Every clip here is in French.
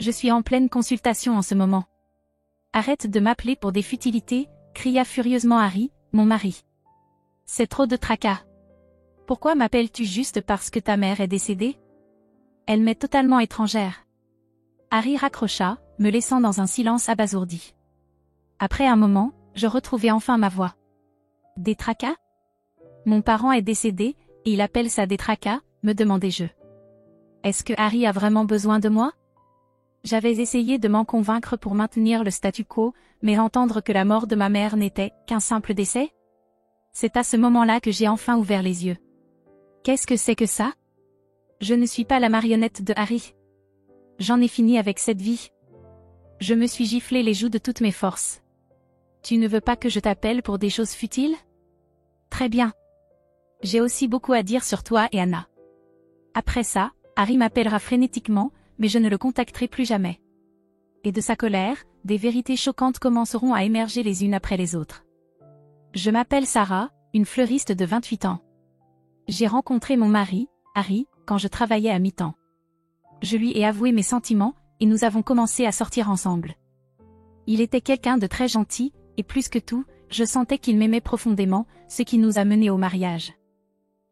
Je suis en pleine consultation en ce moment. Arrête de m'appeler pour des futilités, cria furieusement Harry, mon mari. C'est trop de tracas. Pourquoi m'appelles-tu juste parce que ta mère est décédée? Elle m'est totalement étrangère. Harry raccrocha, me laissant dans un silence abasourdi. Après un moment, je retrouvai enfin ma voix. Des tracas? Mon parent est décédé, et il appelle ça des tracas, me demandai-je. Est-ce que Harry a vraiment besoin de moi? J'avais essayé de m'en convaincre pour maintenir le statu quo, mais entendre que la mort de ma mère n'était qu'un simple décès? C'est à ce moment-là que j'ai enfin ouvert les yeux. Qu'est-ce que c'est que ça? Je ne suis pas la marionnette de Harry. J'en ai fini avec cette vie. Je me suis giflé les joues de toutes mes forces. Tu ne veux pas que je t'appelle pour des choses futiles? Très bien. J'ai aussi beaucoup à dire sur toi et Anna. Après ça, Harry m'appellera frénétiquement, mais je ne le contacterai plus jamais. Et de sa colère, des vérités choquantes commenceront à émerger les unes après les autres. Je m'appelle Sarah, une fleuriste de 28 ans. J'ai rencontré mon mari, Harry, quand je travaillais à mi-temps. Je lui ai avoué mes sentiments, et nous avons commencé à sortir ensemble. Il était quelqu'un de très gentil, et plus que tout, je sentais qu'il m'aimait profondément, ce qui nous a menés au mariage.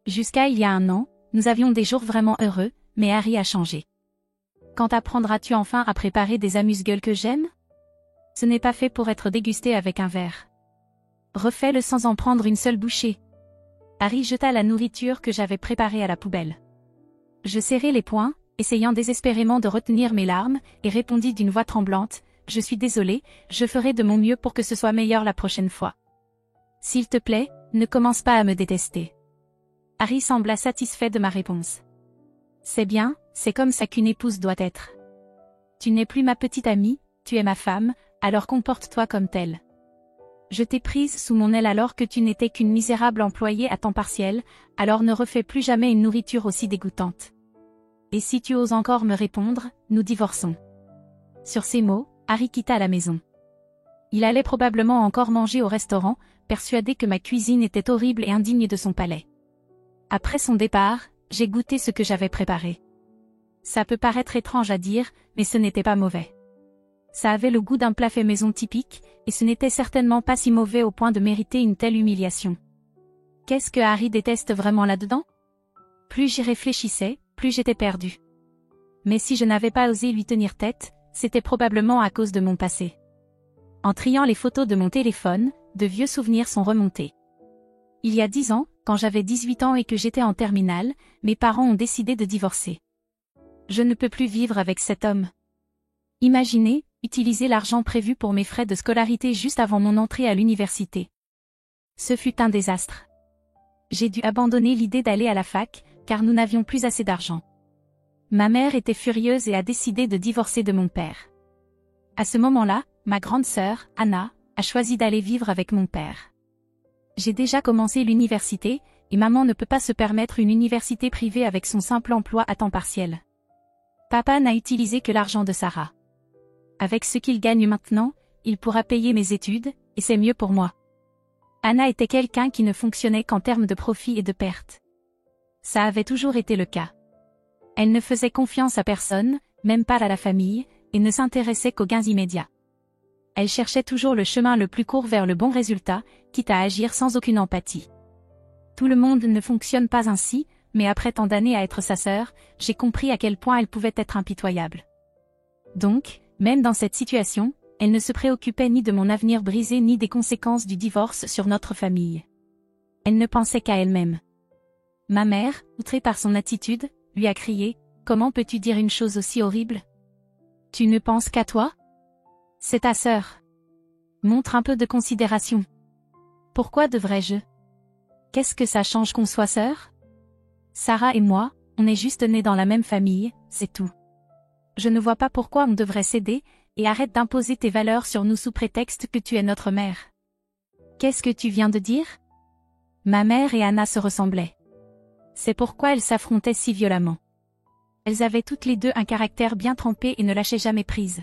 Jusqu'à il y a 1 an, nous avions des jours vraiment heureux, mais Harry a changé. Quand apprendras-tu enfin à préparer des amuse-gueules que j'aime? Ce n'est pas fait pour être dégusté avec un verre. Refais-le sans en prendre une seule bouchée. Harry jeta la nourriture que j'avais préparée à la poubelle. Je serrai les poings, essayant désespérément de retenir mes larmes, et répondis d'une voix tremblante, « Je suis désolée, je ferai de mon mieux pour que ce soit meilleur la prochaine fois. S'il te plaît, ne commence pas à me détester. » Harry sembla satisfait de ma réponse. « C'est bien, c'est comme ça qu'une épouse doit être. Tu n'es plus ma petite amie, tu es ma femme, alors comporte-toi comme telle. Je t'ai prise sous mon aile alors que tu n'étais qu'une misérable employée à temps partiel, alors ne refais plus jamais une nourriture aussi dégoûtante. Et si tu oses encore me répondre, nous divorçons. » Sur ces mots, Harry quitta la maison. Il allait probablement encore manger au restaurant, persuadé que ma cuisine était horrible et indigne de son palais. Après son départ, j'ai goûté ce que j'avais préparé. Ça peut paraître étrange à dire, mais ce n'était pas mauvais. Ça avait le goût d'un plat fait maison typique, et ce n'était certainement pas si mauvais au point de mériter une telle humiliation. Qu'est-ce que Harry déteste vraiment là-dedans? Plus j'y réfléchissais, plus j'étais perdue. Mais si je n'avais pas osé lui tenir tête, c'était probablement à cause de mon passé. En triant les photos de mon téléphone, de vieux souvenirs sont remontés. Il y a 10 ans, quand j'avais 18 ans et que j'étais en terminale, mes parents ont décidé de divorcer. Je ne peux plus vivre avec cet homme. Imaginez, utiliser l'argent prévu pour mes frais de scolarité juste avant mon entrée à l'université. Ce fut un désastre. J'ai dû abandonner l'idée d'aller à la fac, car nous n'avions plus assez d'argent. Ma mère était furieuse et a décidé de divorcer de mon père. À ce moment-là, ma grande sœur, Anna, a choisi d'aller vivre avec mon père. J'ai déjà commencé l'université, et maman ne peut pas se permettre une université privée avec son simple emploi à temps partiel. Papa n'a utilisé que l'argent de Sarah. Avec ce qu'il gagne maintenant, il pourra payer mes études, et c'est mieux pour moi. Anna était quelqu'un qui ne fonctionnait qu'en termes de profit et de perte. Ça avait toujours été le cas. Elle ne faisait confiance à personne, même pas à la famille, et ne s'intéressait qu'aux gains immédiats. Elle cherchait toujours le chemin le plus court vers le bon résultat, quitte à agir sans aucune empathie. Tout le monde ne fonctionne pas ainsi, mais après tant d'années à être sa sœur, j'ai compris à quel point elle pouvait être impitoyable. Donc, même dans cette situation, elle ne se préoccupait ni de mon avenir brisé ni des conséquences du divorce sur notre famille. Elle ne pensait qu'à elle-même. Ma mère, outrée par son attitude, lui a crié, « Comment peux-tu dire une chose aussi horrible? Tu ne penses qu'à toi? C'est ta sœur. Montre un peu de considération. Pourquoi devrais-je? Qu'est-ce que ça change qu'on soit sœurs? Sarah et moi, on est juste nés dans la même famille, c'est tout. Je ne vois pas pourquoi on devrait céder, et arrête d'imposer tes valeurs sur nous sous prétexte que tu es notre mère. Qu'est-ce que tu viens de dire? » Ma mère et Anna se ressemblaient. C'est pourquoi elles s'affrontaient si violemment. Elles avaient toutes les deux un caractère bien trempé et ne lâchaient jamais prise.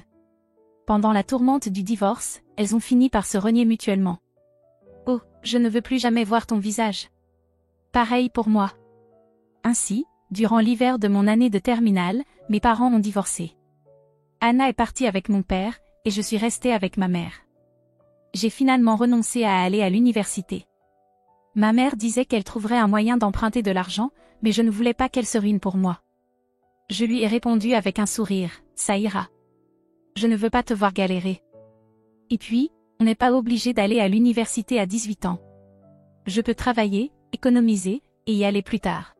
Pendant la tourmente du divorce, elles ont fini par se renier mutuellement. « Oh, je ne veux plus jamais voir ton visage. » Pareil pour moi. Ainsi, durant l'hiver de mon année de terminale, mes parents ont divorcé. Anna est partie avec mon père, et je suis restée avec ma mère. J'ai finalement renoncé à aller à l'université. Ma mère disait qu'elle trouverait un moyen d'emprunter de l'argent, mais je ne voulais pas qu'elle se ruine pour moi. Je lui ai répondu avec un sourire, ça ira. Je ne veux pas te voir galérer. Et puis, on n'est pas obligé d'aller à l'université à 18 ans. Je peux travailler, économiser, et y aller plus tard.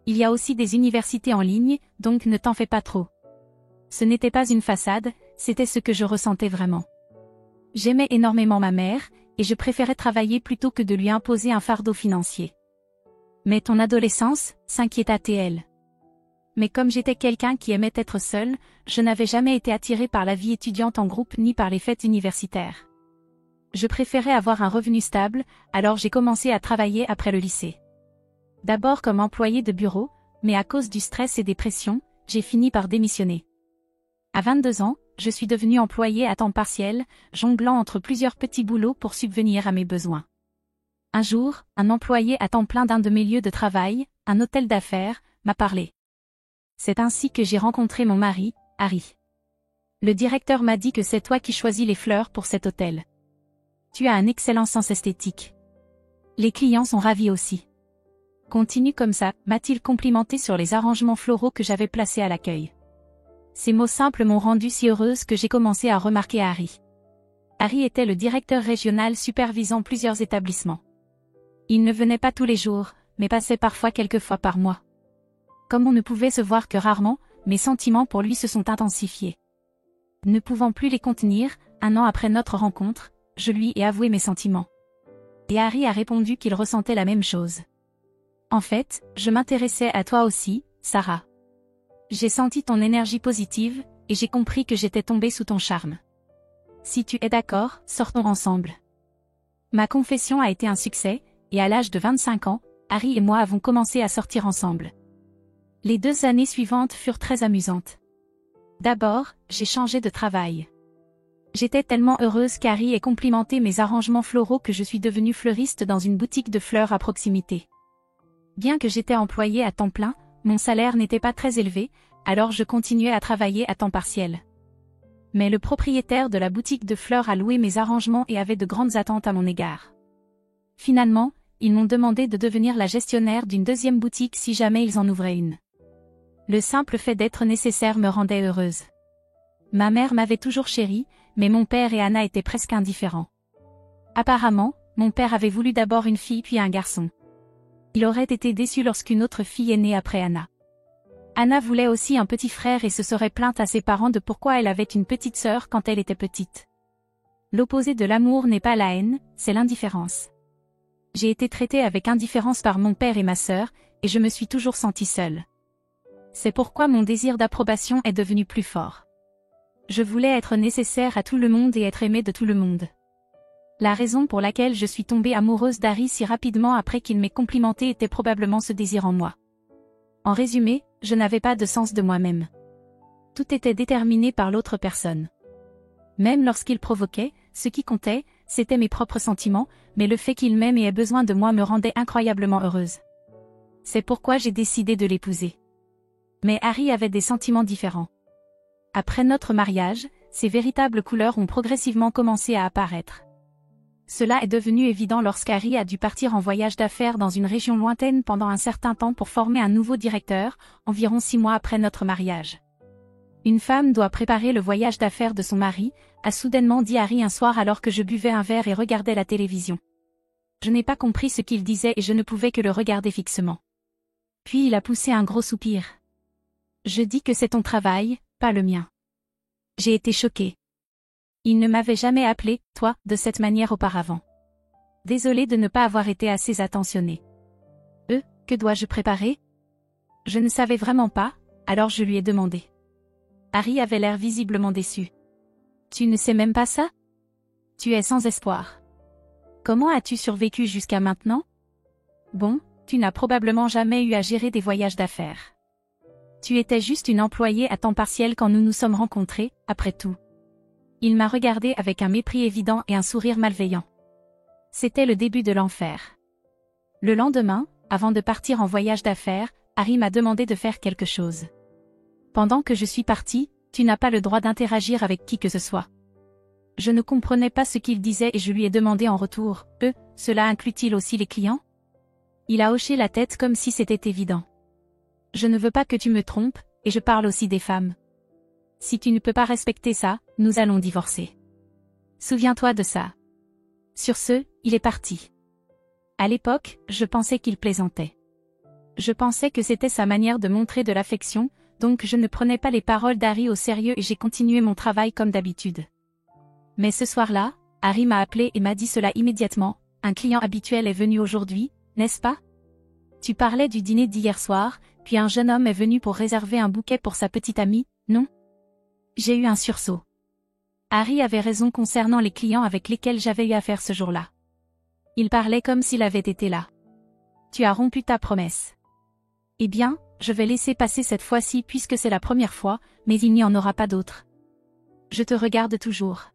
Il y a aussi des universités en ligne, donc ne t'en fais pas trop. Ce n'était pas une façade, c'était ce que je ressentais vraiment. J'aimais énormément ma mère, et je préférais travailler plutôt que de lui imposer un fardeau financier. Mais ton adolescence, s'inquiéta-t-elle. Mais comme j'étais quelqu'un qui aimait être seul, je n'avais jamais été attirée par la vie étudiante en groupe ni par les fêtes universitaires. Je préférais avoir un revenu stable, alors j'ai commencé à travailler après le lycée. D'abord comme employée de bureau, mais à cause du stress et des pressions, j'ai fini par démissionner. À 22 ans, je suis devenue employée à temps partiel, jonglant entre plusieurs petits boulots pour subvenir à mes besoins. Un jour, un employé à temps plein d'un de mes lieux de travail, un hôtel d'affaires, m'a parlé. C'est ainsi que j'ai rencontré mon mari, Harry. Le directeur m'a dit que c'est toi qui choisis les fleurs pour cet hôtel. Tu as un excellent sens esthétique. Les clients sont ravis aussi. Continue comme ça, m'a-t-il complimenté sur les arrangements floraux que j'avais placés à l'accueil. Ces mots simples m'ont rendue si heureuse que j'ai commencé à remarquer Harry. Harry était le directeur régional supervisant plusieurs établissements. Il ne venait pas tous les jours, mais passait parfois quelques fois par mois. Comme on ne pouvait se voir que rarement, mes sentiments pour lui se sont intensifiés. Ne pouvant plus les contenir, 1 an après notre rencontre, je lui ai avoué mes sentiments. Et Harry a répondu qu'il ressentait la même chose. En fait, je m'intéressais à toi aussi, Sarah. J'ai senti ton énergie positive, et j'ai compris que j'étais tombée sous ton charme. Si tu es d'accord, sortons ensemble. Ma confession a été un succès, et à l'âge de 25 ans, Harry et moi avons commencé à sortir ensemble. Les 2 années suivantes furent très amusantes. D'abord, j'ai changé de travail. J'étais tellement heureuse qu'Harry ait complimenté mes arrangements floraux que je suis devenue fleuriste dans une boutique de fleurs à proximité. Bien que j'étais employée à temps plein, mon salaire n'était pas très élevé, alors je continuais à travailler à temps partiel. Mais le propriétaire de la boutique de fleurs a loué mes arrangements et avait de grandes attentes à mon égard. Finalement, ils m'ont demandé de devenir la gestionnaire d'une 2e boutique si jamais ils en ouvraient une. Le simple fait d'être nécessaire me rendait heureuse. Ma mère m'avait toujours chérie, mais mon père et Anna étaient presque indifférents. Apparemment, mon père avait voulu d'abord une fille puis un garçon. Il aurait été déçu lorsqu'une autre fille est née après Anna. Anna voulait aussi un petit frère et se serait plainte à ses parents de pourquoi elle avait une petite sœur quand elle était petite. L'opposé de l'amour n'est pas la haine, c'est l'indifférence. J'ai été traitée avec indifférence par mon père et ma sœur, et je me suis toujours sentie seule. C'est pourquoi mon désir d'approbation est devenu plus fort. Je voulais être nécessaire à tout le monde et être aimée de tout le monde. La raison pour laquelle je suis tombée amoureuse d'Harry si rapidement après qu'il m'ait complimenté était probablement ce désir en moi. En résumé, je n'avais pas de sens de moi-même. Tout était déterminé par l'autre personne. Même lorsqu'il provoquait, ce qui comptait, c'était mes propres sentiments, mais le fait qu'il m'aime et ait besoin de moi me rendait incroyablement heureuse. C'est pourquoi j'ai décidé de l'épouser. Mais Harry avait des sentiments différents. Après notre mariage, ses véritables couleurs ont progressivement commencé à apparaître. Cela est devenu évident lorsqu'Harry a dû partir en voyage d'affaires dans une région lointaine pendant un certain temps pour former un nouveau directeur, environ 6 mois après notre mariage. Une femme doit préparer le voyage d'affaires de son mari, a soudainement dit Harry un soir alors que je buvais un verre et regardais la télévision. Je n'ai pas compris ce qu'il disait et je ne pouvais que le regarder fixement. Puis il a poussé un gros soupir. Je dis que c'est ton travail, pas le mien. J'ai été choquée. Il ne m'avait jamais appelé, toi, de cette manière auparavant. Désolée de ne pas avoir été assez attentionnée. Que dois-je préparer? Je ne savais vraiment pas, alors je lui ai demandé. Harry avait l'air visiblement déçu. Tu ne sais même pas ça? Tu es sans espoir. Comment as-tu survécu jusqu'à maintenant? Bon, tu n'as probablement jamais eu à gérer des voyages d'affaires. Tu étais juste une employée à temps partiel quand nous nous sommes rencontrés, après tout. Il m'a regardé avec un mépris évident et un sourire malveillant. C'était le début de l'enfer. Le lendemain, avant de partir en voyage d'affaires, Harry m'a demandé de faire quelque chose. Pendant que je suis partie, Tu n'as pas le droit d'interagir avec qui que ce soit. Je ne comprenais pas ce qu'il disait et je lui ai demandé en retour, cela inclut-il aussi les clients? Il a hoché la tête comme si c'était évident. Je ne veux pas que tu me trompes, et je parle aussi des femmes. Si tu ne peux pas respecter ça, nous allons divorcer. Souviens-toi de ça. Sur ce, il est parti. À l'époque, je pensais qu'il plaisantait. Je pensais que c'était sa manière de montrer de l'affection, donc je ne prenais pas les paroles d'Harry au sérieux et j'ai continué mon travail comme d'habitude. Mais ce soir-là, Harry m'a appelé et m'a dit cela immédiatement, un client habituel est venu aujourd'hui, n'est-ce pas? Tu parlais du dîner d'hier soir, puis un jeune homme est venu pour réserver un bouquet pour sa petite amie, non? J'ai eu un sursaut. Harry avait raison concernant les clients avec lesquels j'avais eu affaire ce jour-là. Il parlait comme s'il avait été là. Tu as rompu ta promesse. Eh bien, je vais laisser passer cette fois-ci puisque c'est la première fois, mais il n'y en aura pas d'autre. Je te regarde toujours.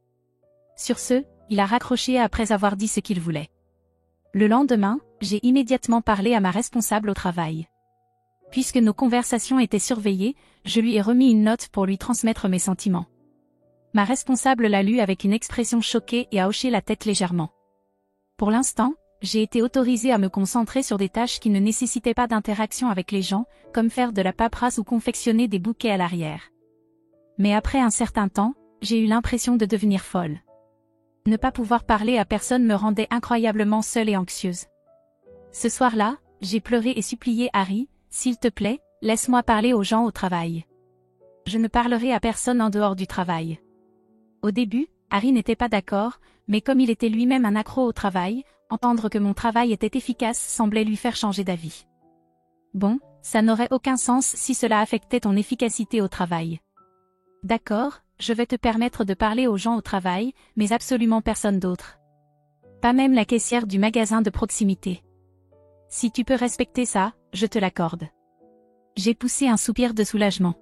Sur ce, il a raccroché après avoir dit ce qu'il voulait. Le lendemain, j'ai immédiatement parlé à ma responsable au travail. Puisque nos conversations étaient surveillées, je lui ai remis une note pour lui transmettre mes sentiments. Ma responsable l'a lu avec une expression choquée et a hoché la tête légèrement. Pour l'instant, j'ai été autorisée à me concentrer sur des tâches qui ne nécessitaient pas d'interaction avec les gens, comme faire de la paperasse ou confectionner des bouquets à l'arrière. Mais après un certain temps, j'ai eu l'impression de devenir folle. Ne pas pouvoir parler à personne me rendait incroyablement seule et anxieuse. Ce soir-là, j'ai pleuré et supplié Harry, s'il te plaît, laisse-moi parler aux gens au travail. Je ne parlerai à personne en dehors du travail. Au début, Harry n'était pas d'accord, mais comme il était lui-même un accro au travail, entendre que mon travail était efficace semblait lui faire changer d'avis. Bon, ça n'aurait aucun sens si cela affectait ton efficacité au travail. D'accord, je vais te permettre de parler aux gens au travail, mais absolument personne d'autre. Pas même la caissière du magasin de proximité. Si tu peux respecter ça, je te l'accorde. J'ai poussé un soupir de soulagement.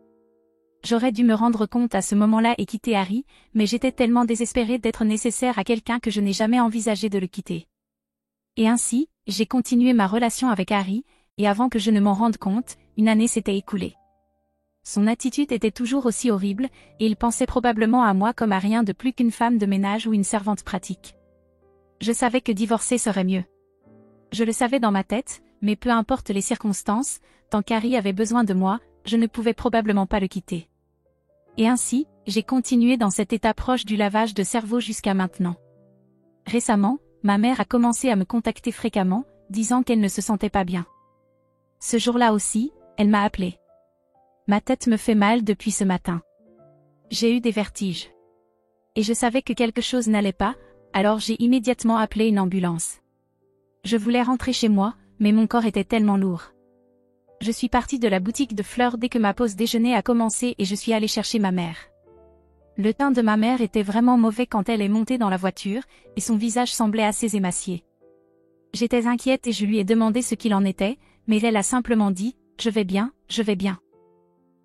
J'aurais dû me rendre compte à ce moment-là et quitter Harry, mais j'étais tellement désespérée d'être nécessaire à quelqu'un que je n'ai jamais envisagé de le quitter. Et ainsi, j'ai continué ma relation avec Harry, et avant que je ne m'en rende compte, une année s'était écoulée. Son attitude était toujours aussi horrible, et il pensait probablement à moi comme à rien de plus qu'une femme de ménage ou une servante pratique. Je savais que divorcer serait mieux. Je le savais dans ma tête, mais peu importe les circonstances, tant qu'Harry avait besoin de moi, je ne pouvais probablement pas le quitter. Et ainsi, j'ai continué dans cet état proche du lavage de cerveau jusqu'à maintenant. Récemment, ma mère a commencé à me contacter fréquemment, disant qu'elle ne se sentait pas bien. Ce jour-là aussi, elle m'a appelé. Ma tête me fait mal depuis ce matin. J'ai eu des vertiges. Et je savais que quelque chose n'allait pas, alors j'ai immédiatement appelé une ambulance. Je voulais rentrer chez moi, mais mon corps était tellement lourd. Je suis partie de la boutique de fleurs dès que ma pause déjeuner a commencé et je suis allée chercher ma mère. Le teint de ma mère était vraiment mauvais quand elle est montée dans la voiture, et son visage semblait assez émacié. J'étais inquiète et je lui ai demandé ce qu'il en était, mais elle a simplement dit « Je vais bien, je vais bien ».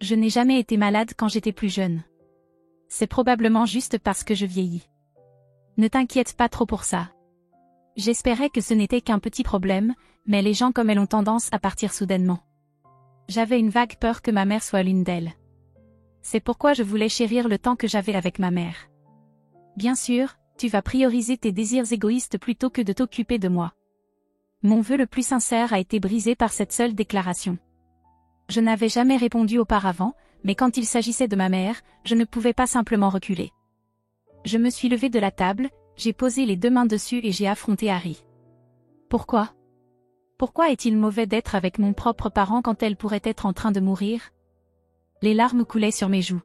Je n'ai jamais été malade quand j'étais plus jeune. C'est probablement juste parce que je vieillis. Ne t'inquiète pas trop pour ça. J'espérais que ce n'était qu'un petit problème, mais les gens comme elle ont tendance à partir soudainement. J'avais une vague peur que ma mère soit l'une d'elles. C'est pourquoi je voulais chérir le temps que j'avais avec ma mère. Bien sûr, tu vas prioriser tes désirs égoïstes plutôt que de t'occuper de moi. Mon vœu le plus sincère a été brisé par cette seule déclaration. Je n'avais jamais répondu auparavant, mais quand il s'agissait de ma mère, je ne pouvais pas simplement reculer. Je me suis levée de la table, j'ai posé les deux mains dessus et j'ai affronté Harry. Pourquoi? Pourquoi est-il mauvais d'être avec mon propre parent quand elle pourrait être en train de mourir? Les larmes coulaient sur mes joues.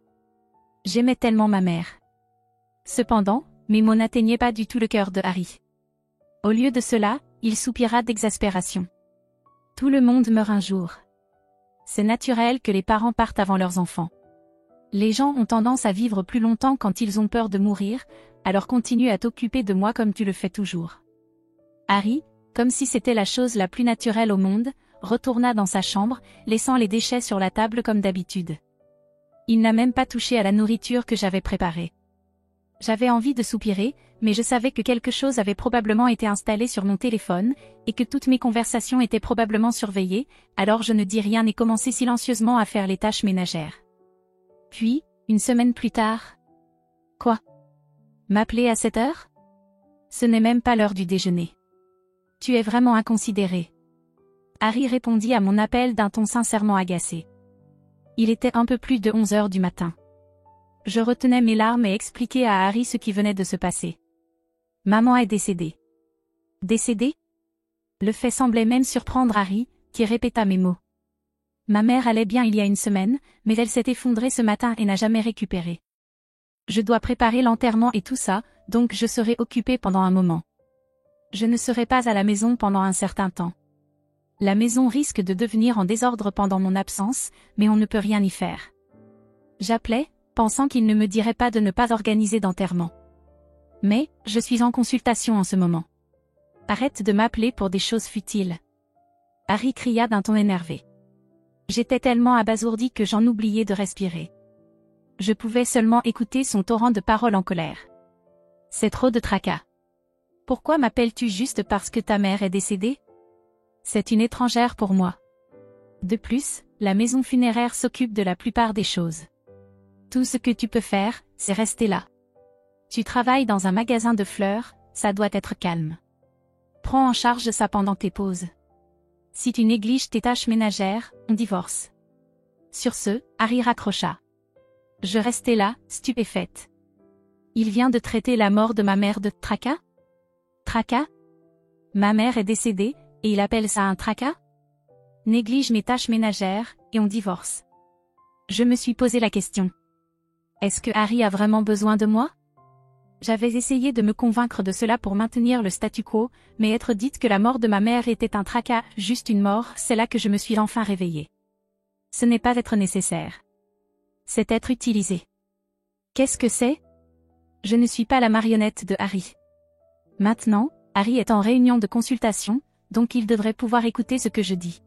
J'aimais tellement ma mère. Cependant, mes mots n'atteignaient pas du tout le cœur de Harry. Au lieu de cela, il soupira d'exaspération. Tout le monde meurt un jour. C'est naturel que les parents partent avant leurs enfants. Les gens ont tendance à vivre plus longtemps quand ils ont peur de mourir, alors continue à t'occuper de moi comme tu le fais toujours. Harry, comme si c'était la chose la plus naturelle au monde, retourna dans sa chambre, laissant les déchets sur la table comme d'habitude. Il n'a même pas touché à la nourriture que j'avais préparée. J'avais envie de soupirer, mais je savais que quelque chose avait probablement été installé sur mon téléphone, et que toutes mes conversations étaient probablement surveillées, alors je ne dis rien et commençai silencieusement à faire les tâches ménagères. Puis, Une semaine plus tard. Quoi? M'appeler à cette heure? Ce n'est même pas l'heure du déjeuner. Tu es vraiment inconsidéré. Harry répondit à mon appel d'un ton sincèrement agacé. Il était un peu plus de 11 heures du matin. Je retenais mes larmes et expliquais à Harry ce qui venait de se passer. Maman est décédée. Décédée? Le fait semblait même surprendre Harry, qui répéta mes mots. Ma mère allait bien il y a une semaine, mais elle s'est effondrée ce matin et n'a jamais récupéré. Je dois préparer l'enterrement et tout ça, donc je serai occupée pendant un moment. Je ne serai pas à la maison pendant un certain temps. La maison risque de devenir en désordre pendant mon absence, mais on ne peut rien y faire. J'appelais, pensant qu'il ne me dirait pas de ne pas organiser d'enterrement. Mais, je suis en consultation en ce moment. Arrête de m'appeler pour des choses futiles. Harry cria d'un ton énervé. J'étais tellement abasourdi que j'en oubliais de respirer. Je pouvais seulement écouter son torrent de paroles en colère. C'est trop de tracas. Pourquoi m'appelles-tu juste parce que ta mère est décédée? C'est une étrangère pour moi. De plus, la maison funéraire s'occupe de la plupart des choses. Tout ce que tu peux faire, c'est rester là. Tu travailles dans un magasin de fleurs, ça doit être calme. Prends en charge ça pendant tes pauses. Si tu négliges tes tâches ménagères, on divorce. Sur ce, Harry raccrocha. Je restais là, stupéfaite. Il vient de traiter la mort de ma mère de tracas? Tracas? Ma mère est décédée, et il appelle ça un tracas? Néglige mes tâches ménagères, et on divorce. Je me suis posé la question. Est-ce que Harry a vraiment besoin de moi? J'avais essayé de me convaincre de cela pour maintenir le statu quo, mais être dite que la mort de ma mère était un tracas, juste une mort, c'est là que je me suis enfin réveillée. Ce n'est pas être nécessaire. C'est être utilisé. Qu'est-ce que c'est? Je ne suis pas la marionnette de Harry. Maintenant, Harry est en réunion de consultation, donc il devrait pouvoir écouter ce que je dis.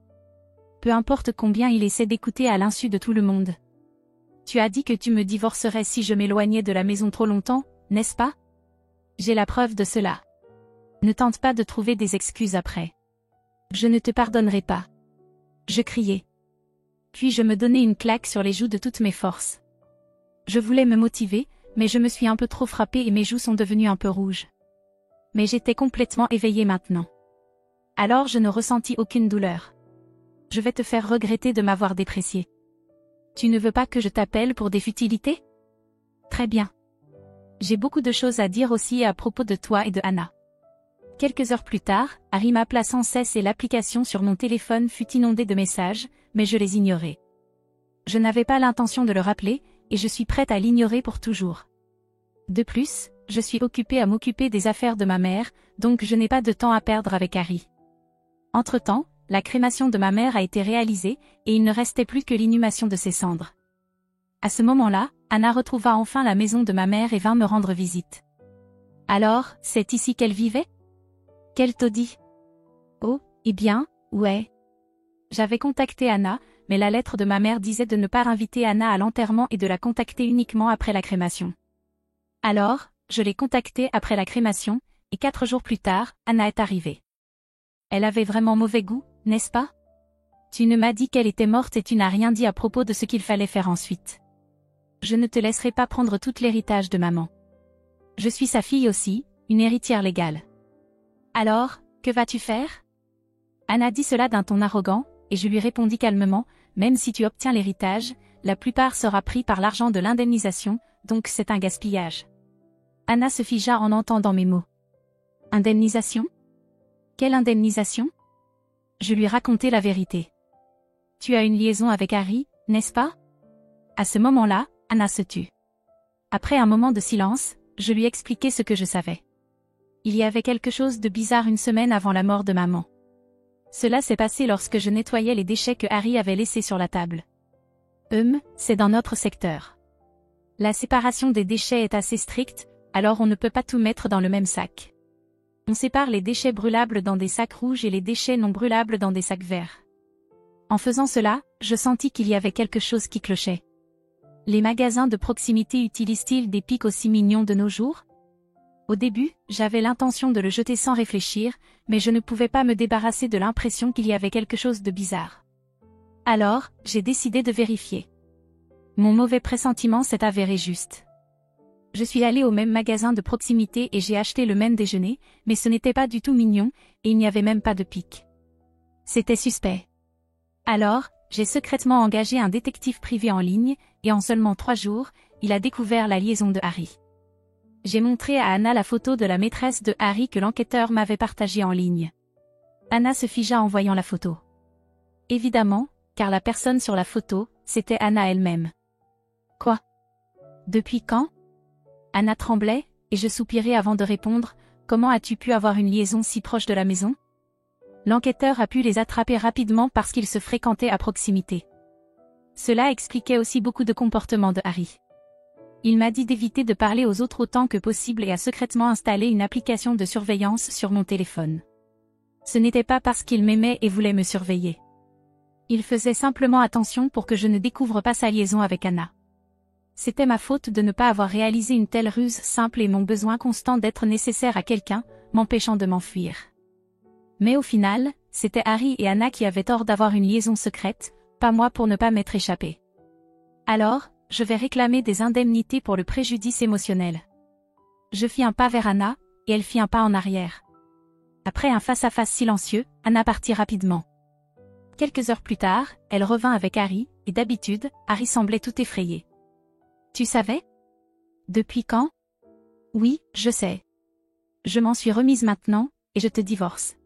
Peu importe combien il essaie d'écouter à l'insu de tout le monde. Tu as dit que tu me divorcerais si je m'éloignais de la maison trop longtemps, n'est-ce pas? J'ai la preuve de cela. Ne tente pas de trouver des excuses après. Je ne te pardonnerai pas. Je criai. Puis je me donnai une claque sur les joues de toutes mes forces. Je voulais me motiver, mais je me suis un peu trop frappée et mes joues sont devenues un peu rouges. Mais j'étais complètement éveillée maintenant. Alors je ne ressentis aucune douleur. Je vais te faire regretter de m'avoir déprécié. Tu ne veux pas que je t'appelle pour des futilités? Très bien. J'ai beaucoup de choses à dire aussi à propos de toi et de Anna. Quelques heures plus tard, Harry m'appela sans cesse et l'application sur mon téléphone fut inondée de messages, mais je les ignorais. Je n'avais pas l'intention de le rappeler, et je suis prête à l'ignorer pour toujours. De plus, je suis occupée à m'occuper des affaires de ma mère, donc je n'ai pas de temps à perdre avec Harry. Entre-temps, la crémation de ma mère a été réalisée, et il ne restait plus que l'inhumation de ses cendres. À ce moment-là, Anna retrouva enfin la maison de ma mère et vint me rendre visite. Alors, c'est ici qu'elle vivait? Qu'elle t'a dit? Oh, eh bien, ouais. J'avais contacté Anna, mais la lettre de ma mère disait de ne pas inviter Anna à l'enterrement et de la contacter uniquement après la crémation. Alors, je l'ai contactée après la crémation, et 4 jours plus tard, Anna est arrivée. Elle avait vraiment mauvais goût, n'est-ce pas? Tu ne m'as dit qu'elle était morte et tu n'as rien dit à propos de ce qu'il fallait faire ensuite. Je ne te laisserai pas prendre tout l'héritage de maman. Je suis sa fille aussi, une héritière légale. Alors, que vas-tu faire? Anna dit cela d'un ton arrogant, et je lui répondis calmement, même si tu obtiens l'héritage, la plupart sera pris par l'argent de l'indemnisation, donc c'est un gaspillage. Anna se figea en entendant mes mots. Indemnisation? Quelle indemnisation? Je lui racontai la vérité. Tu as une liaison avec Harry, n'est-ce pas? À ce moment-là, Anna se tut. Après un moment de silence, je lui expliquai ce que je savais. Il y avait quelque chose de bizarre une semaine avant la mort de maman. Cela s'est passé lorsque je nettoyais les déchets que Harry avait laissés sur la table. C'est dans notre secteur. La séparation des déchets est assez stricte, alors on ne peut pas tout mettre dans le même sac. On sépare les déchets brûlables dans des sacs rouges et les déchets non brûlables dans des sacs verts. En faisant cela, je sentis qu'il y avait quelque chose qui clochait. Les magasins de proximité utilisent-ils des pics aussi mignons de nos jours? Au début, j'avais l'intention de le jeter sans réfléchir, mais je ne pouvais pas me débarrasser de l'impression qu'il y avait quelque chose de bizarre. Alors, j'ai décidé de vérifier. Mon mauvais pressentiment s'est avéré juste. Je suis allée au même magasin de proximité et j'ai acheté le même déjeuner, mais ce n'était pas du tout mignon, et il n'y avait même pas de pic. C'était suspect. Alors, j'ai secrètement engagé un détective privé en ligne, et en seulement 3 jours, il a découvert la liaison de Harry. J'ai montré à Anna la photo de la maîtresse de Harry que l'enquêteur m'avait partagée en ligne. Anna se figea en voyant la photo. Évidemment, car la personne sur la photo, c'était Anna elle-même. Quoi? Depuis quand? Anna tremblait, et je soupirai avant de répondre, comment as-tu pu avoir une liaison si proche de la maison? L'enquêteur a pu les attraper rapidement parce qu'ils se fréquentaient à proximité. Cela expliquait aussi beaucoup de comportements de Harry. Il m'a dit d'éviter de parler aux autres autant que possible et a secrètement installé une application de surveillance sur mon téléphone. Ce n'était pas parce qu'il m'aimait et voulait me surveiller. Il faisait simplement attention pour que je ne découvre pas sa liaison avec Anna. C'était ma faute de ne pas avoir réalisé une telle ruse simple et mon besoin constant d'être nécessaire à quelqu'un, m'empêchant de m'enfuir. Mais au final, c'était Harry et Anna qui avaient tort d'avoir une liaison secrète, pas moi pour ne pas m'être échappé. Alors, je vais réclamer des indemnités pour le préjudice émotionnel. Je fis un pas vers Anna, et elle fit un pas en arrière. Après un face-à-face silencieux, Anna partit rapidement. Quelques heures plus tard, elle revint avec Harry, et d'habitude, Harry semblait tout effrayé. Tu savais? Depuis quand? Oui, je sais. Je m'en suis remise maintenant, et je te divorce.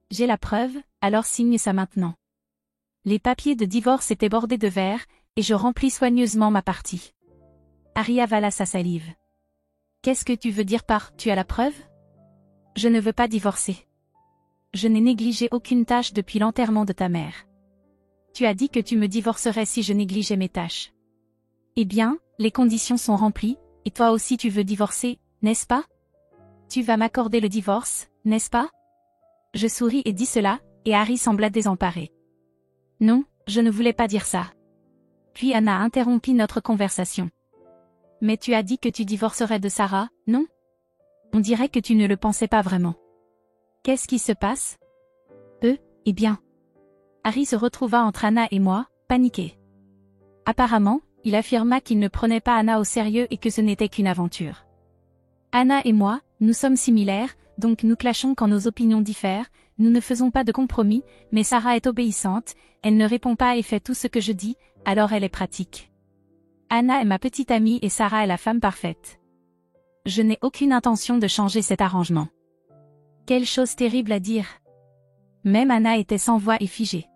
J'ai la preuve, alors signe ça maintenant. Les papiers de divorce étaient bordés de verre, et je remplis soigneusement ma partie. Harry avala sa salive. Qu'est-ce que tu veux dire par « tu as la preuve » ? Je ne veux pas divorcer. Je n'ai négligé aucune tâche depuis l'enterrement de ta mère. Tu as dit que tu me divorcerais si je négligeais mes tâches. Eh bien, les conditions sont remplies, et toi aussi tu veux divorcer, n'est-ce pas? Tu vas m'accorder le divorce, n'est-ce pas? Je souris et dis cela, et Harry sembla désemparé. Non, je ne voulais pas dire ça. Puis Anna interrompit notre conversation. Mais tu as dit que tu divorcerais de Sarah, non? On dirait que tu ne le pensais pas vraiment. Qu'est-ce qui se passe? Eh bien. Harry se retrouva entre Anna et moi, paniqué. Apparemment, il affirma qu'il ne prenait pas Anna au sérieux et que ce n'était qu'une aventure. Anna et moi, nous sommes similaires, donc nous clashons quand nos opinions diffèrent, nous ne faisons pas de compromis, mais Sarah est obéissante, elle ne répond pas et fait tout ce que je dis, alors elle est pratique. Anna est ma petite amie et Sarah est la femme parfaite. Je n'ai aucune intention de changer cet arrangement. Quelle chose terrible à dire. Même Anna était sans voix et figée.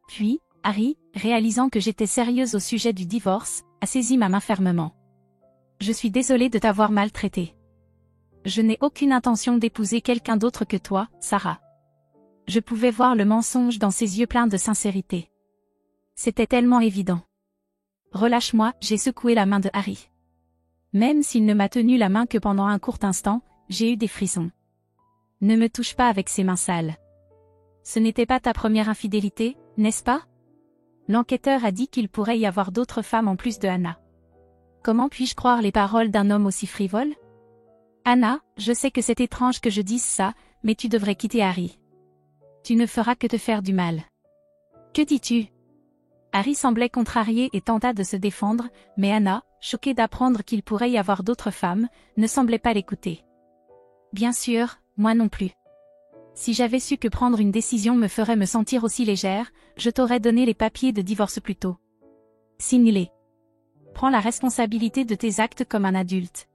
Puis, Harry, réalisant que j'étais sérieuse au sujet du divorce, a saisi ma main fermement. Je suis désolée de t'avoir maltraitée. Je n'ai aucune intention d'épouser quelqu'un d'autre que toi, Sarah. Je pouvais voir le mensonge dans ses yeux pleins de sincérité. C'était tellement évident. Relâche-moi, j'ai secoué la main de Harry. Même s'il ne m'a tenu la main que pendant un court instant, j'ai eu des frissons. Ne me touche pas avec ces mains sales. Ce n'était pas ta première infidélité, n'est-ce pas? L'enquêteur a dit qu'il pourrait y avoir d'autres femmes en plus de Anna. Comment puis-je croire les paroles d'un homme aussi frivole? Anna, je sais que c'est étrange que je dise ça, mais tu devrais quitter Harry. Tu ne feras que te faire du mal. Que dis-tu? Harry semblait contrarié et tenta de se défendre, mais Anna, choquée d'apprendre qu'il pourrait y avoir d'autres femmes, ne semblait pas l'écouter. Bien sûr, moi non plus. Si j'avais su que prendre une décision me ferait me sentir aussi légère, je t'aurais donné les papiers de divorce plus tôt. Signe-les. Prends la responsabilité de tes actes comme un adulte.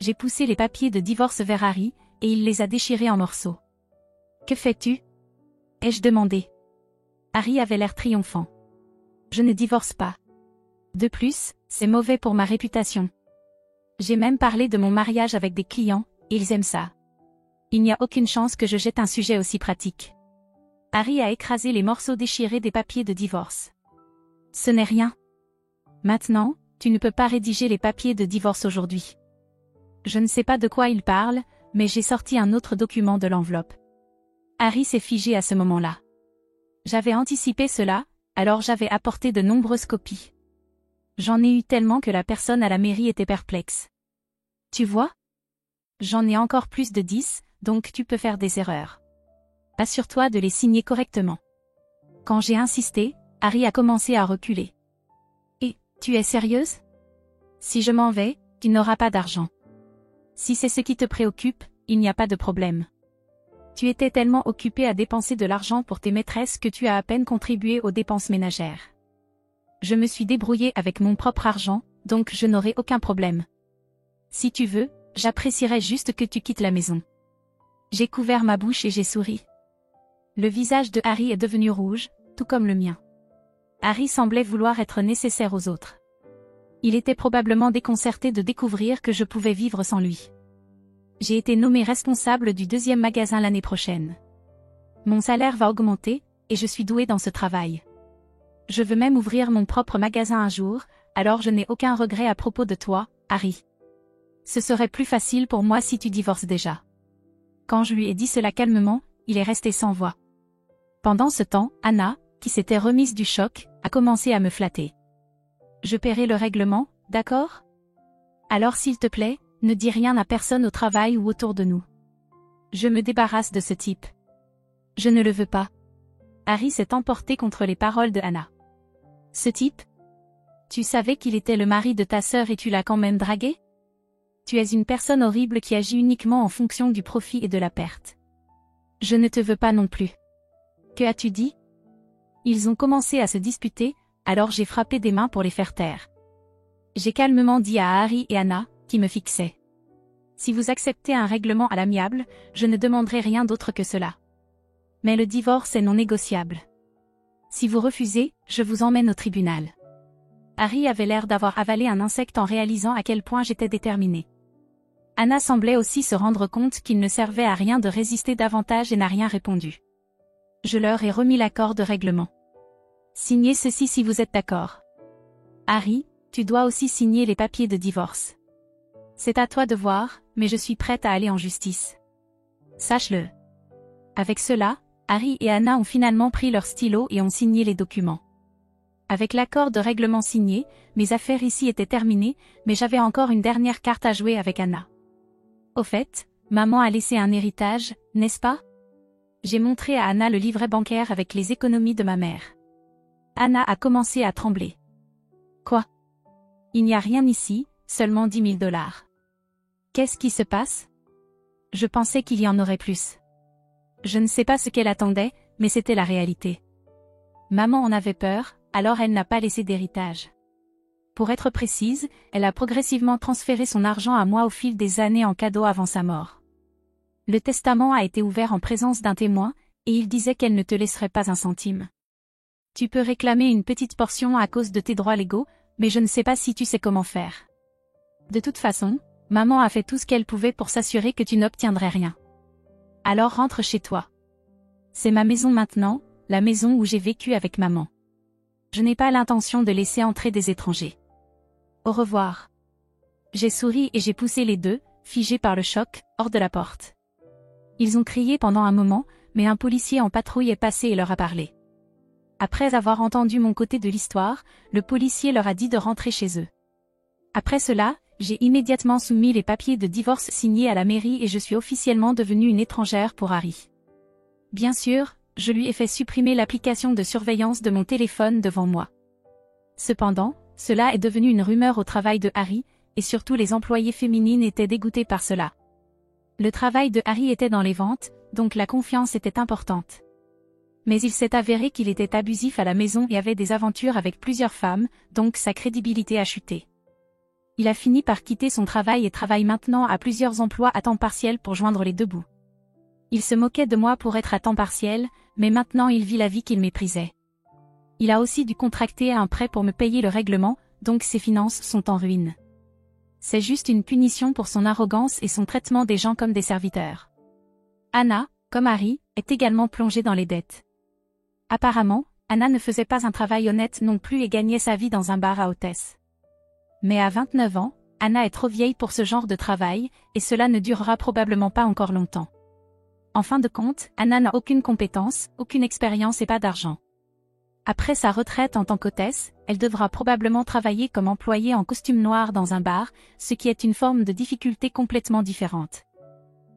J'ai poussé les papiers de divorce vers Harry, et il les a déchirés en morceaux. Que fais-tu? Ai-je demandé. Harry avait l'air triomphant. Je ne divorce pas. De plus, c'est mauvais pour ma réputation. J'ai même parlé de mon mariage avec des clients, et ils aiment ça. Il n'y a aucune chance que je jette un sujet aussi pratique. Harry a écrasé les morceaux déchirés des papiers de divorce. Ce n'est rien. Maintenant, tu ne peux pas rédiger les papiers de divorce aujourd'hui. Je ne sais pas de quoi il parle, mais j'ai sorti un autre document de l'enveloppe. Harry s'est figé à ce moment-là. J'avais anticipé cela, alors j'avais apporté de nombreuses copies. J'en ai eu tellement que la personne à la mairie était perplexe. Tu vois? J'en ai encore plus de 10, donc tu peux faire des erreurs. Assure-toi de les signer correctement. Quand j'ai insisté, Harry a commencé à reculer. Et, Tu es sérieuse? Si je m'en vais, tu n'auras pas d'argent. Si c'est ce qui te préoccupe, il n'y a pas de problème. Tu étais tellement occupée à dépenser de l'argent pour tes maîtresses que tu as à peine contribué aux dépenses ménagères. Je me suis débrouillée avec mon propre argent, donc je n'aurai aucun problème. Si tu veux, j'apprécierais juste que tu quittes la maison. J'ai couvert ma bouche et j'ai souri. Le visage de Harry est devenu rouge, tout comme le mien. Harry semblait vouloir être nécessaire aux autres. Il était probablement déconcerté de découvrir que je pouvais vivre sans lui. J'ai été nommée responsable du 2e magasin l'année prochaine. Mon salaire va augmenter, et je suis douée dans ce travail. Je veux même ouvrir mon propre magasin un jour, alors je n'ai aucun regret à propos de toi, Harry. Ce serait plus facile pour moi si tu divorces déjà. Quand je lui ai dit cela calmement, il est resté sans voix. Pendant ce temps, Anna, qui s'était remise du choc, a commencé à me flatter. Je paierai le règlement, d'accord? Alors s'il te plaît, ne dis rien à personne au travail ou autour de nous. Je me débarrasse de ce type. Je ne le veux pas. Harry s'est emporté contre les paroles de Anna. Ce type? Tu savais qu'il était le mari de ta sœur et tu l'as quand même dragué? Tu es une personne horrible qui agit uniquement en fonction du profit et de la perte. Je ne te veux pas non plus. Que as-tu dit? Ils ont commencé à se disputer, alors j'ai frappé des mains pour les faire taire. J'ai calmement dit à Harry et Anna, qui me fixaient. Si vous acceptez un règlement à l'amiable, je ne demanderai rien d'autre que cela. Mais le divorce est non négociable. Si vous refusez, je vous emmène au tribunal. Harry avait l'air d'avoir avalé un insecte en réalisant à quel point j'étais déterminée. Anna semblait aussi se rendre compte qu'il ne servait à rien de résister davantage et n'a rien répondu. Je leur ai remis l'accord de règlement. Signez ceci si vous êtes d'accord. Harry, tu dois aussi signer les papiers de divorce. C'est à toi de voir, mais je suis prête à aller en justice. Sache-le. Avec cela, Harry et Anna ont finalement pris leur stylo et ont signé les documents. Avec l'accord de règlement signé, mes affaires ici étaient terminées, mais j'avais encore une dernière carte à jouer avec Anna. Au fait, maman a laissé un héritage, n'est-ce pas? J'ai montré à Anna le livret bancaire avec les économies de ma mère. Anna a commencé à trembler. Quoi? Il n'y a rien ici, seulement 10 000 $. Qu'est-ce qui se passe? Je pensais qu'il y en aurait plus. Je ne sais pas ce qu'elle attendait, mais c'était la réalité. Maman en avait peur, alors elle n'a pas laissé d'héritage. Pour être précise, elle a progressivement transféré son argent à moi au fil des années en cadeau avant sa mort. Le testament a été ouvert en présence d'un témoin, et il disait qu'elle ne te laisserait pas un centime. Tu peux réclamer une petite portion à cause de tes droits légaux, mais je ne sais pas si tu sais comment faire. De toute façon, maman a fait tout ce qu'elle pouvait pour s'assurer que tu n'obtiendrais rien. Alors rentre chez toi. C'est ma maison maintenant, la maison où j'ai vécu avec maman. Je n'ai pas l'intention de laisser entrer des étrangers. Au revoir. J'ai souri et j'ai poussé les deux, figés par le choc, hors de la porte. Ils ont crié pendant un moment, mais un policier en patrouille est passé et leur a parlé. Après avoir entendu mon côté de l'histoire, le policier leur a dit de rentrer chez eux. Après cela, j'ai immédiatement soumis les papiers de divorce signés à la mairie et je suis officiellement devenue une étrangère pour Harry. Bien sûr, je lui ai fait supprimer l'application de surveillance de mon téléphone devant moi. Cependant, cela est devenu une rumeur au travail de Harry, et surtout les employées féminines étaient dégoûtées par cela. Le travail de Harry était dans les ventes, donc la confiance était importante. Mais il s'est avéré qu'il était abusif à la maison et avait des aventures avec plusieurs femmes, donc sa crédibilité a chuté. Il a fini par quitter son travail et travaille maintenant à plusieurs emplois à temps partiel pour joindre les deux bouts. Il se moquait de moi pour être à temps partiel, mais maintenant il vit la vie qu'il méprisait. Il a aussi dû contracter un prêt pour me payer le règlement, donc ses finances sont en ruine. C'est juste une punition pour son arrogance et son traitement des gens comme des serviteurs. Anna, comme Harry, est également plongée dans les dettes. Apparemment, Anna ne faisait pas un travail honnête non plus et gagnait sa vie dans un bar à hôtesse. Mais à 29 ans, Anna est trop vieille pour ce genre de travail, et cela ne durera probablement pas encore longtemps. En fin de compte, Anna n'a aucune compétence, aucune expérience et pas d'argent. Après sa retraite en tant qu'hôtesse, elle devra probablement travailler comme employée en costume noir dans un bar, ce qui est une forme de difficulté complètement différente.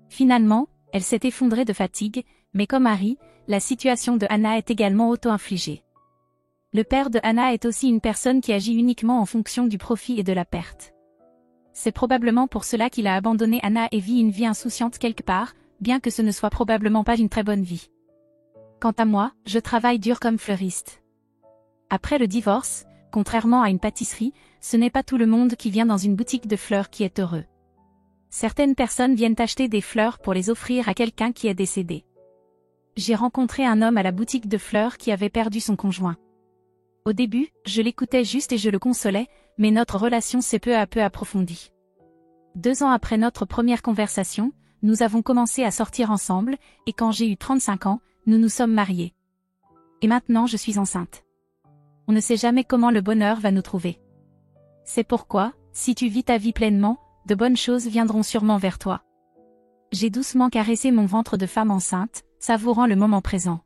Finalement, elle s'est effondrée de fatigue, mais comme Harry, la situation de Anna est également auto-infligée. Le père de Anna est aussi une personne qui agit uniquement en fonction du profit et de la perte. C'est probablement pour cela qu'il a abandonné Anna et vit une vie insouciante quelque part, bien que ce ne soit probablement pas une très bonne vie. Quant à moi, je travaille dur comme fleuriste. Après le divorce, contrairement à une pâtisserie, ce n'est pas tout le monde qui vient dans une boutique de fleurs qui est heureux. Certaines personnes viennent acheter des fleurs pour les offrir à quelqu'un qui est décédé. J'ai rencontré un homme à la boutique de fleurs qui avait perdu son conjoint. Au début, je l'écoutais juste et je le consolais, mais notre relation s'est peu à peu approfondie. 2 ans après notre première conversation, nous avons commencé à sortir ensemble, et quand j'ai eu 35 ans, nous nous sommes mariés. Et maintenant je suis enceinte. On ne sait jamais comment le bonheur va nous trouver. C'est pourquoi, si tu vis ta vie pleinement, de bonnes choses viendront sûrement vers toi. J'ai doucement caressé mon ventre de femme enceinte, savourant le moment présent.